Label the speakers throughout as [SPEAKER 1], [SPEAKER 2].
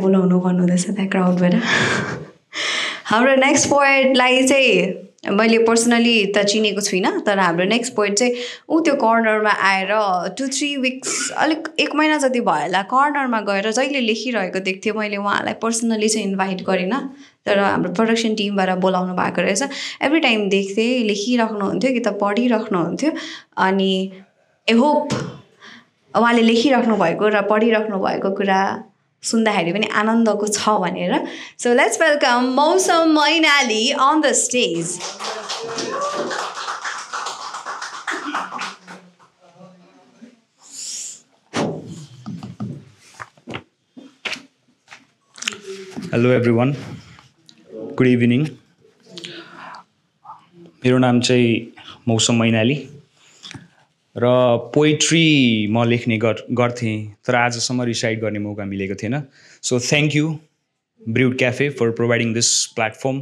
[SPEAKER 1] बोलाउनु भन्नुहुँदैछ त्यहाँ क्राउडबाट हाम्रो नेक्स्ट पोएटलाई चाहिँ मैले पर्सनली त चिनेको छुइनँ तर हाम्रो नेक्स्ट पोएट चाहिँ त्यो कर्नरमा आएर 2-3 विक्स अलिक 1 महिना जति भयो होला कर्नरमा गएर जहिले लेखिरहेको देख्थेँ मैले उहाँलाई पर्सनली चाहिँ इन्भाइट गरिनँ तर हाम्रो प्रोडक्सन टिमबाट बोलाउनु भएको रहेछ एभ्री टाइम देख्थेँ लेखिराख्नुहुन्थ्यो कि त पढिराख्नुहुन्थ्यो अनि आई होप उहाँले लेखिराख्नु भएको र पढिराख्नु भएको कुरा सुन्दाखेरि पनि आनन्दको छ भनेर so let's welcome Mausam Mainali on the stage
[SPEAKER 2] hello everyone good evening मेरो नाम चाहिँ मौसम मैनाली र पोइट्री म लेख्ने गर्थेँ तर आजसम्म रिसाइट गर्ने मौका मिलेको थिएन so thank you Brewed Cafe for providing this platform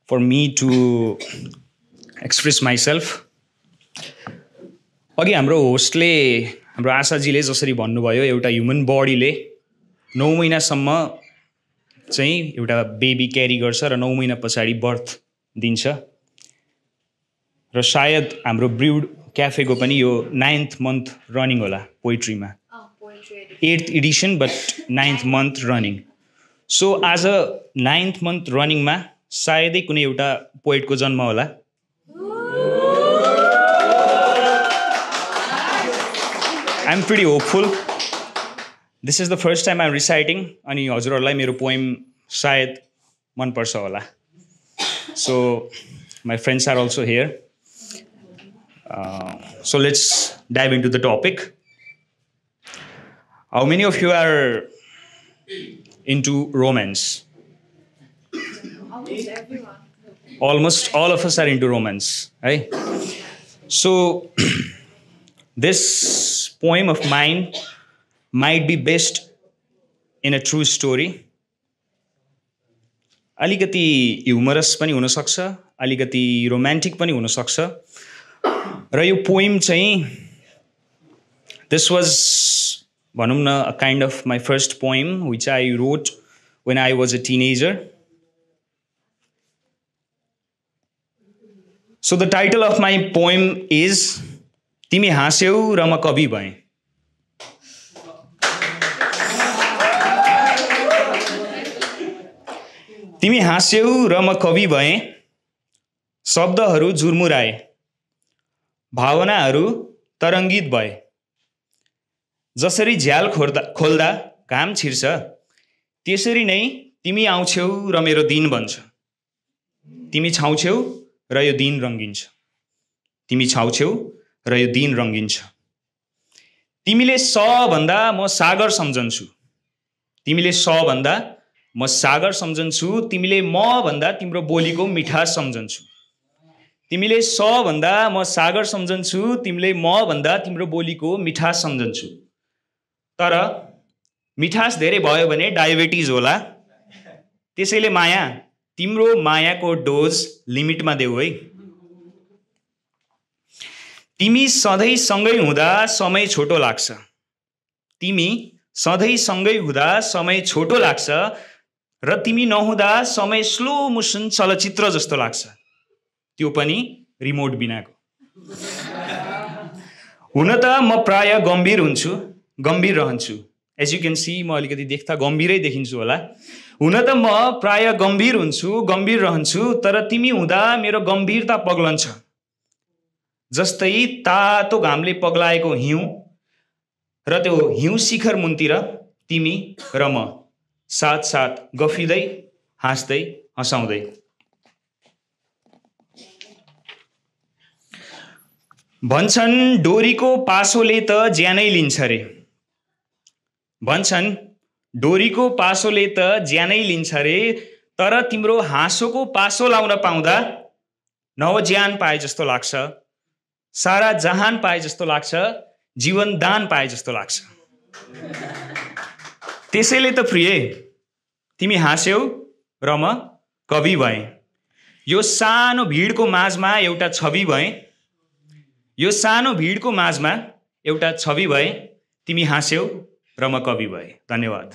[SPEAKER 2] for me to express myself अघि हाम्रो होस्टले हाम्रो आशाजीले जसरी भन्नुभयो एउटा ह्युमन बडीले 9 महिनासम्म चाहिँ एउटा बेबी क्यारी गर्छ र 9 महिना पछाडि बर्थ दिन्छ र सायद हाम्रो ब्रुड क्याफेको पनि यो 9th month रनिङ होला पोइट्रीमा 8th edition but 9th month running so आज 9th month रनिङमा सायदै कुनै एउटा पोइटको जन्म होला I am pretty hopeful this is the first time I am reciting अनि हजुरहरूलाई मेरो पोइम सायद मनपर्छ होला so my friends are also here so let's dive into the topic. How many of you are into romance?
[SPEAKER 1] Almost everyone.
[SPEAKER 2] Almost all of us are into romance, right? So this poem of mine might be based in a true story. अलिकति humorous पनि हुन सक्छ अलिकति romantic पनि हुन सक्छ र यो पोइम चाहिँ दिस वाज भनौँ न a kind of my first poem which I wrote when I was a teenager so the title of my poem is तिमी हाँस्यौ र म कवि भएँ तिमी हाँस्यौ र म कवि भएँ शब्दहरू झुरमुराए भावनाहरू तरङ्गित भए जसरी झ्याल खोल्दा घाम छिर्छ त्यसरी नै तिमी आउँछौ र मेरो दिन बन्छ तिमी छाउँछौ र यो दिन रङ्गिन्छ तिमी छाउँछौ र यो दिन रङ्गिन्छ तिमीले स भन्दा म सागर सम्झन्छु तिमीले स भन्दा म सागर सम्झन्छु तिमीले म भन्दा तिम्रो बोलीको मिठास सम्झन्छु तिमीले स भन्दा म सागर सम्झन्छु तिमीले म भन्दा तिम्रो बोलीको मिठास सम्झन्छु तर मिठास धेरै भयो भने डायबिटिज होला त्यसैले माया तिम्रो मायाको डोज लिमिटमा देऊ है तिमी सधैँ सँगै हुँदा समय छोटो लाग्छ तिमी सधैँ सँगै हुँदा समय छोटो लाग्छ र तिमी नहुँदा समय स्लो मोसन चलचित्र जस्तो लाग्छ त्यो पनि रिमोट बिनाको हुन त म प्राय गम्भीर हुन्छु गम्भीर रहन्छु एज यु क्यान सी म अलिकति देख्दा गम्भीरै देखिन्छु होला हुन त म प्राय गम्भीर हुन्छु गम्भीर रहन्छु तर तिमी हुँदा मेरो गम्भीरता पग्लन्छ जस्तै तातो घामले पग्लाएको हिउँ र त्यो हिउँ शिखर मुनतिर तिमी र म साथ साथ गफिँदै हाँस्दै हँसाउँदै भन्छन् डोरीको पासोले त ज्यानै लिन्छ रे भन्छन् डोरीको पासोले त ज्यानै लिन्छ रे तर तिम्रो हाँसोको पासो लाउन पाउँदा नवज्यान पाए जस्तो लाग्छ सारा जहान पाए जस्तो लाग्छ जीवन दान पाए जस्तो लाग्छ त्यसैले त प्रिय तिमी हाँस्यौ र म कवि भएँ यो सानो भिडको माझमा एउटा छवि भएँ यो सानो भिडको माझमा एउटा छवि भए तिमी हाँस्यौ र म कवि भएँ धन्यवाद